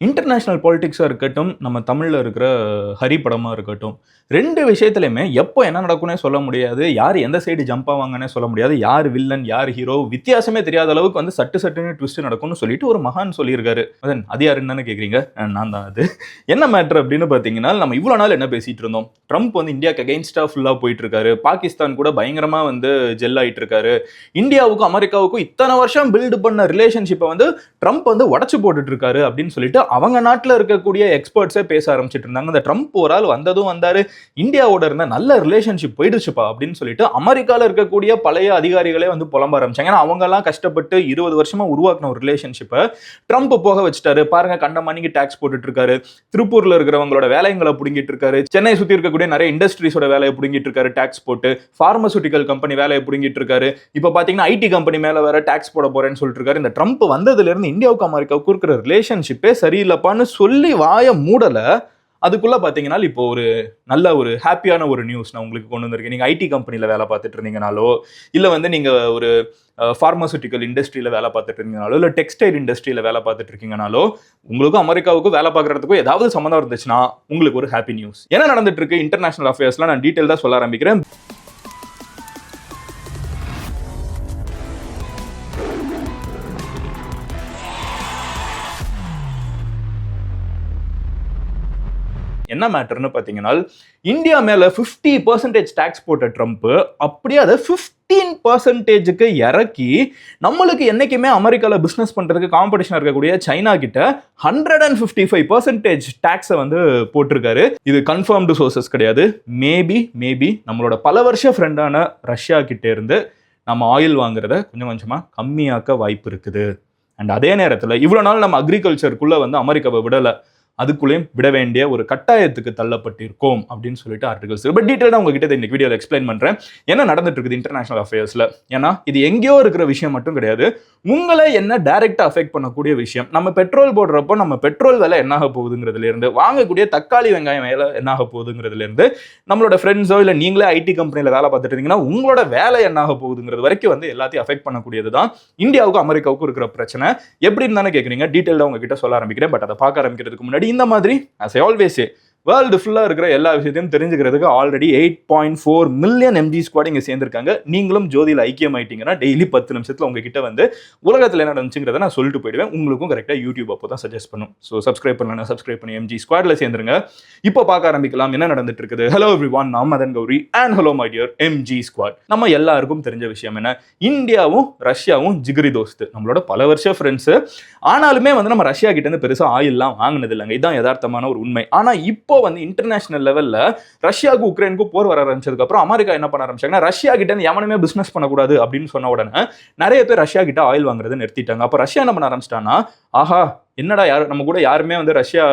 International பாலிடிக்ஸாக இருக்கட்டும், நம்ம தமிழில் இருக்கிற ஹரி படமாக இருக்கட்டும், 2 விஷயத்துலையுமே எப்போ என்ன நடக்கும்னே சொல்ல முடியாது. யார் எந்த சைடு ஜம்ப் ஆவாங்கன்னே சொல்ல முடியாது. யார் வில்லன், யார் ஹீரோ வித்தியாசமே தெரியாத அளவுக்கு வந்து சட்டு சட்டுன்னு ட்விஸ்ட் நடக்கும்னு சொல்லிட்டு ஒரு மகான் சொல்லியிருக்காரு. அது யாருன்னு தானே கேட்குறீங்க? நான் தான் அது. என்ன மேட்டர் அப்படின்னு பார்த்தீங்கன்னா, நம்ம இவ்வளோ நாள் என்ன பேசிட்டு இருந்தோம்? ட்ரம்ப் வந்து இந்தியாவுக்கு அகைன்ஸ்டாக ஃபுல்லாக போயிட்டு இருக்காரு. பாகிஸ்தான் கூட பயங்கரமாக வந்து ஜெல் ஆகிட்டு இருக்காரு. இந்தியாவுக்கும் அமெரிக்காவுக்கும் இத்தனை வருஷம் பில்டு பண்ண ரிலேஷன்ஷிப்பை வந்து ட்ரம்ப் வந்து உடச்சு போட்டுட்டு இருக்காரு அப்படின்னு சொல்லிட்டு அவங்க நாட்டில் இருக்கக்கூடிய எக்ஸ்பர்ட்ஸே பேச ஆரம்பிச்சிட்டு இருந்தாங்க. அந்த ட்ரம்ப் ஒரு ஆள் வந்ததும் வந்தாரு, இந்தியாவோட இருந்த நல்ல ரிலேஷன்ஷிப் போயிடுச்சுப்பா அப்படின்னு சொல்லிட்டு அமெரிக்காவில் இருக்கக்கூடிய பழைய அதிகாரிகளே வந்து புலம்ப ஆரம்பிச்சாங்க. ஏன்னா அவங்க எல்லாம் கஷ்டப்பட்டு 20 வருஷமா உருவாக்கின ஒரு ரிலேஷன்ஷிப்பை ட்ரம்ப் போக வச்சுட்டாரு. பாருங்க, கண்ட மணிக்கு டாக்ஸ் போட்டுட்டு இருக்காரு, திருப்பூர்ல இருக்கிறவங்களோட வேலைங்களை புடுங்கிட்டு இருக்காரு, சென்னை சுத்தி இருக்கக்கூடிய நிறைய இண்டஸ்ட்ரீஸோட வேலையை புடுங்கிட்டு இருக்காரு டாக்ஸ் போட்டு, பார்மசூட்டிக்கல் கம்பெனி வேலையை புடுங்கிட்டு இருக்காரு. இப்ப பாத்தீங்கன்னா ஐடி கம்பெனி மேல வேற டாக்ஸ் போட போறேன்னு சொல்லிட்டு இருக்காரு. இந்த ட்ரம்ப் வந்ததுல இருந்து இந்தியாவுக்கு அமெரிக்காவுக்கு இருக்கிற ரிலேஷன்ஷிப்பே சரியில்லைப்பான்னு சொல்லி வாய மூடல. அதுக்குள்ள பாத்தீங்கன்னா இப்போ ஒரு நல்ல ஒரு ஹாப்பியான ஒரு நியூஸ் நான் உங்களுக்கு கொண்டு வந்திருக்கேன். நீங்க ஐடி கம்பெனில வேலை பார்த்துட்டு இருந்தீங்கனாலோ, இல்ல வந்து நீங்க ஒரு பார்மசூட்டிக்கல் இண்டஸ்ட்ரியில வேலை பார்த்துட்டு இருந்தீங்கனாலோ, இல்ல டெக்ஸ்டைல் இண்டஸ்ட்ரியில வேலை பார்த்துட்டு இருக்கீங்கனாலோ, உங்களுக்கும் அமெரிக்காவுக்கும் வேலை பார்க்கறதுக்கும் ஏதாவது சம்மந்தம் இருந்துச்சுன்னா உங்களுக்கு ஒரு ஹாப்பி நியூஸ். என்ன நடந்துட்டு இருக்கு இன்டர்நேஷனல் அஃபேர்ஸ்ல நான் டீடைல் தான் சொல்ல ஆரம்பிக்கிறேன். என்ன மேட்டர்னு பார்த்தீங்கன்னா, இந்தியா மேல 50% டாக்ஸ் போட்ட ட்ரம்ப் அப்படியே அதை 15% இறக்கி நம்மளுக்கு என்னைக்குமே அமெரிக்காவில் பிசினஸ் பண்றதுக்கு காம்படிஷன் இருக்கக்கூடிய சைனா கிட்ட 155% டாக்ஸை வந்து போட்டிருக்காரு. இது கன்ஃபர்ம்டு சோர்சஸ் கிடையாது. மேபி நம்மளோட பல வருஷ ஃப்ரெண்டான ரஷ்யா கிட்ட இருந்து நம்ம ஆயில் வாங்குறத கொஞ்சம் கொஞ்சமா கம்மியாக்க வாய்ப்பு இருக்குது. அண்ட் அதே நேரத்தில் இவ்வளவு நாள் நம்ம அக்ரிகல்ச்சருக்குள்ள வந்து அமெரிக்காவை விடலை, அதுக்குள்ளேயும் விட வேண்டிய ஒரு கட்டாயத்துக்கு தள்ளப்பட்டிருக்கோம் அப்படின்னு சொல்லிட்டு ஆர்டிகல்ஸ். பட் டீட்டெயிலாக உங்ககிட்ட இன்னைக்கு வீடியோவில் எக்ஸ்பிளைன் பண்றேன் என்ன நடந்துட்டு இருக்குது இன்டர்நேஷனல் அஃபேர்ஸ்ல. ஏன்னா இது எங்கேயோ இருக்கிற விஷயம் மட்டும் கிடையாது, உங்களை என்ன டைரக்டா அஃபெக்ட் பண்ணக்கூடிய விஷயம். நம்ம பெட்ரோல் போடுறப்போ நம்ம பெட்ரோல் விலை என்னாக போகுதுங்கிறதுல இருந்து, வாங்கக்கூடிய தக்காளி வெங்காயம் விலை என்னாக போகுதுங்கிறதுல இருந்து, நம்மளோட ஃப்ரெண்ட்ஸோ இல்லை நீங்களே ஐடி கம்பெனியில் வேலை பார்த்துட்டு இருந்தீங்கன்னா உங்களோட வேலை என்னாக போகுதுங்கிறது வரைக்கும் வந்து எல்லாத்தையும் அஃபெக்ட் பண்ணக்கூடியது தான் இந்தியாவுக்கும் அமெரிக்காவுக்கும் இருக்கிற பிரச்சனை. எப்படின்னு தானே கேட்குறீங்க, டீட்டெயிலாக உங்ககிட்ட சொல்ல ஆரம்பிக்கிறேன். பட் அதை பார்க்க ஆரம்பிக்கிறதுக்கு முன்னாடி இந்த மாதிரி as I always say, world ஃபுல்லாக இருக்கிற எல்லா விஷயத்தையும் தெரிஞ்சுக்கிறதுக்கு ஆல்ரெடி 8.4 மில்லியன் MG ஸ்குவாட் இங்கே சேர்ந்துருக்காங்க. நீங்களும் ஜோதியில் ஐக்கியம் ஆயிட்டீங்கன்னா டெய்லி 10 நிமிஷத்தில் உங்ககிட்ட வந்து உலகத்தில் என்ன நடந்துச்சுங்கிறத நான் சொல்லிட்டு போயிடுவேன். உங்களுக்கும் கரெக்டாக யூடியூப் அப்போ தான் சஜஸ்ட் பண்ணும். ஸோ சப்ஸ்கிரைப் பண்ணலாம், சப்ஸ்கிரைப் பண்ணி MG ஸ்குவாடில் சேர்ந்துருங்க. இப்போ பார்க்க ஆரம்பிக்கலாம் என்ன நடந்துட்டு இருக்குது. ஹலோ எவ்ரிவான், நான் Madan Gowri and hello my dear MG squad. நம்ம எல்லாருக்கும் தெரிஞ்ச விஷயம் என்ன, இந்தியாவும் ரஷ்யாவும் ஜிகிரி தோஸ்து, நம்மளோட பல வருஷ ஃப்ரெண்ட்ஸு. ஆனாலுமே வந்து நம்ம ரஷ்யா கிட்ட இருந்து பெருசாக ஆயில்லாம் வாங்கினது இல்லைங்க. இதுதான் யதார்த்தமான ஒரு உண்மை. ஆனால் இப்போ வந்து இன்டர்நேஷனல் லெவல்ல ரஷ்யாவுக்கு உக்ரைனுக்கு போர் வர ஆரம்பிச்சதுக்கு அப்புறம் அமெரிக்கா என்ன பண்ண ஆரம்பிச்சாங்கன்னா, ரஷ்யா கிட்ட எவனுமே பிசினஸ் பண்ணக்கூடாது அப்படின்னு சொன்ன உடனே நிறைய பேர் ரஷ்யா கிட்ட ஆயில் வாங்குறதை நிறுத்திட்டாங்க. அப்ப ரஷ்யா என்ன பண்ண ஆரம்பிச்சிட்டான்னா, ஆஹா என்னடா யார் நம்ம கூட யாருமே வந்து ரஷ்யா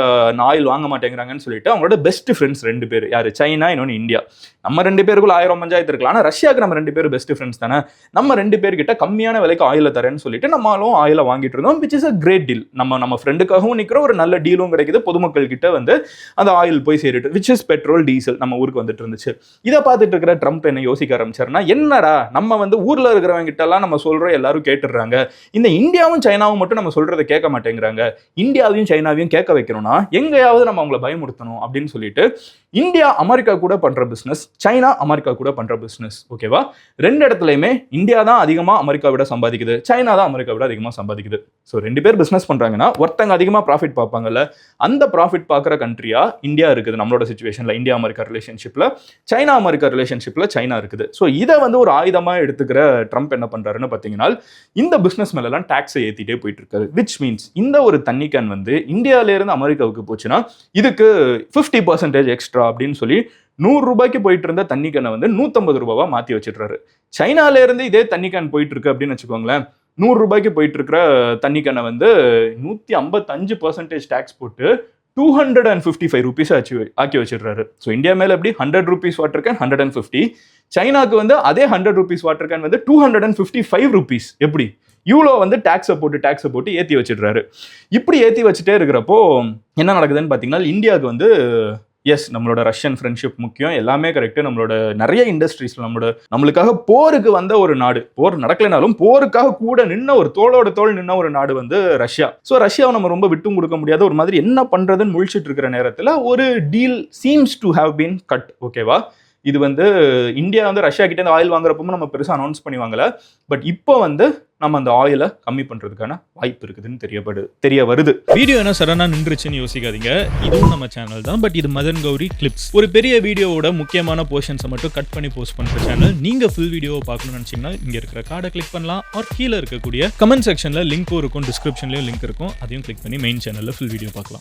ஆயில் வாங்க மாட்டேங்கிறாங்கன்னு சொல்லிட்டு அவங்களோட பெஸ்ட் ஃப்ரெண்ட்ஸ் 2 பேர், யாரு, சைனா, இன்னொன்று இந்தியா. நம்ம 2 பேருக்குள்ள 1000 பஞ்சாயத்து இருக்கலாம், ஆனால் ரஷ்யாவுக்கு நம்ம 2 பேரும் பெஸ்ட் ஃப்ரெண்ட்ஸ் தானே. நம்ம 2 பேர்கிட்ட கம்மியான விலைக்கு ஆயில தரேன்னு சொல்லிட்டு நம்மளும் ஆயில வாங்கிட்டு இருந்தோம், which is a great deal. நம்ம ஃப்ரெண்டுக்காகவும் நிற்கிற ஒரு நல்ல டீலும் கிடைக்குது, பொதுமக்கள் கிட்ட வந்து அந்த ஆயில் போய் சேரிட்டு, விச் இஸ் பெட்ரோல் டீசல் நம்ம ஊருக்கு வந்துட்டு இருந்துச்சு. இதை பார்த்துட்டு இருக்கிற ட்ரம்ப் என்ன யோசிக்க ஆரம்பிச்சாருன்னா, என்னடா நம்ம வந்து ஊர்ல இருக்கிறவங்க கிட்ட எல்லாம் நம்ம சொல்றோம், எல்லாரும் கேட்டுடுறாங்க, இந்த இந்தியாவும் சைனாவும் மட்டும் நம்ம சொல்றதை கேட்க மாட்டேங்கிறாங்க, இந்தியாவையும் சைனாவையும் கேட்க வைக்கணும்னா எங்கேயாவது நம்ம அவங்களை பயமுறுத்தணும் அப்படின்னு சொல்லிட்டு இந்தியா அமெரிக்கா கூட பண்ற பிசினஸ், சைனா அமெரிக்கா கூட பண்ற பிசினஸ், ஓகேவா, 2 இடத்துலையுமே இந்தியா தான் அதிகமா அமெரிக்கா விட சம்பாதிக்குது, சைனா தான் அமெரிக்கா விட அதிகமா சம்பாதிக்குது. ஸோ 2 பேர் பிசினஸ் பண்றாங்கன்னா ஒருத்தங்க அதிகமா ப்ராஃபிட் பார்ப்பாங்கல்ல, அந்த ப்ராஃபிட் பார்க்குற கண்ட்ரியா இந்தியா இருக்குது. நம்மளோட சிச்சுவேஷன்ல இந்தியா அமெரிக்கா ரிலேஷன்ஷிப்ல, சைனா அமெரிக்கா ரிலேஷன்ஷிப்ல சைனா இருக்குது. ஸோ இதை வந்து ஒரு ஆயுதமா எடுத்துக்கிற ட்ரம்ப் என்ன பண்றாருன்னு பார்த்தீங்கன்னா, இந்த பிசினஸ் மேலாம் டாக்ஸை ஏற்றிட்டே போயிட்டு இருக்காரு. விச் மீன்ஸ் இந்த ஒரு தண்ணி கேன் வந்து இந்தியாவில இருந்து அமெரிக்காவுக்கு போச்சுன்னா இதுக்கு 50% எக்ஸ்ட்ரா அப்படின்னு சொல்லி 100 ரூபாய்க்கு போயிட்டு இருந்த தண்ணி கேனை வந்து 150 ரூபாவா மாத்தி வச்சிடுறாரு. சைனால இருந்து இதே தண்ணி கேன் போயிட்டு இருக்கு அப்படின்னு வச்சுக்கோங்களேன், 100 ரூபாய்க்கு போயிட்டு இருக்கிற தண்ணி கேனை வந்து 155% டாக்ஸ் போட்டு 255 ரூபீஸ் ஆக்கி வச்சிடுறாரு. ஸோ இந்தியா மேல எப்படி 100 ரூபீஸ் வாட்டர் கேன் 150, சைனாக்கு வந்து அதே 100 ரூபீஸ் வாட்டர் கேன் வந்து 255 ரூபீஸ். எப்படி இவ்வளோ வந்து டாக்ஸை போட்டு ஏற்றி வச்சிடுறாரு. இப்படி ஏற்றி வச்சுட்டே இருக்கிறப்போ என்ன நடக்குதுன்னு பார்த்தீங்கன்னா, இந்தியாவுக்கு வந்து எஸ், நம்மளோட ரஷ்யன் ஃப்ரெண்ட்ஷிப் முக்கியம், எல்லாமே கரெக்ட். நம்மளோட நிறைய இண்டஸ்ட்ரீஸ்ல நம்மளுக்காக போருக்கு வந்த ஒரு நாடு, போர் நடக்கலைனாலும் போருக்காக கூட நின்ன ஒரு தோளோட தோள் நின்ன ஒரு நாடு வந்து ரஷ்யா. ஸோ ரஷ்யாவை நம்ம ரொம்ப விட்டு கொடுக்க முடியாத ஒரு மாதிரி என்ன பண்றதுன்னு முழிச்சிட்டு இருக்கிற நேரத்தில் ஒரு deal seems to have been cut. ஓகேவா, இது வந்து இந்தியா வந்து ரஷ்யா கிட்ட இருந்து ஆயில் வாங்குறப்பவும் நம்ம பெருசாக அனௌன்ஸ் பண்ணி வாங்கல. பட் இப்போ வந்து நம்ம அந்த ஆயிலை கம்மி பண்றதுக்கான வாய்ப்பு இருக்குதுன்னு தெரிய வருது. வீடியோ என்ன சடனா நின்றுச்சுன்னு யோசிக்காதீங்க, இதுவும் நம்ம சேனல் தான். பட் இது மதன் கௌரி கிளிப்ஸ், ஒரு பெரிய வீடியோவோட முக்கியமான போர்ஷன்ஸை மட்டும் கட் பண்ணி போஸ்ட் பண்ற சேனல். நீங்க ஃபுல் வீடியோவை பார்க்கணும்னு நினைச்சீங்கன்னா இங்க இருக்கிற கார்டை கிளிக் பண்ணலாம். ஆர் கீழே இருக்கக்கூடிய கமெண்ட் செக்ஷன்ல லிங்க்கும் இருக்கும், டிஸ்கிரிப்ஷன்லயும் லிங்க் இருக்கும், அதையும் கிளிக் பண்ணி மெயின் சேனல்ல ஃபுல் வீடியோ பார்க்கலாம்.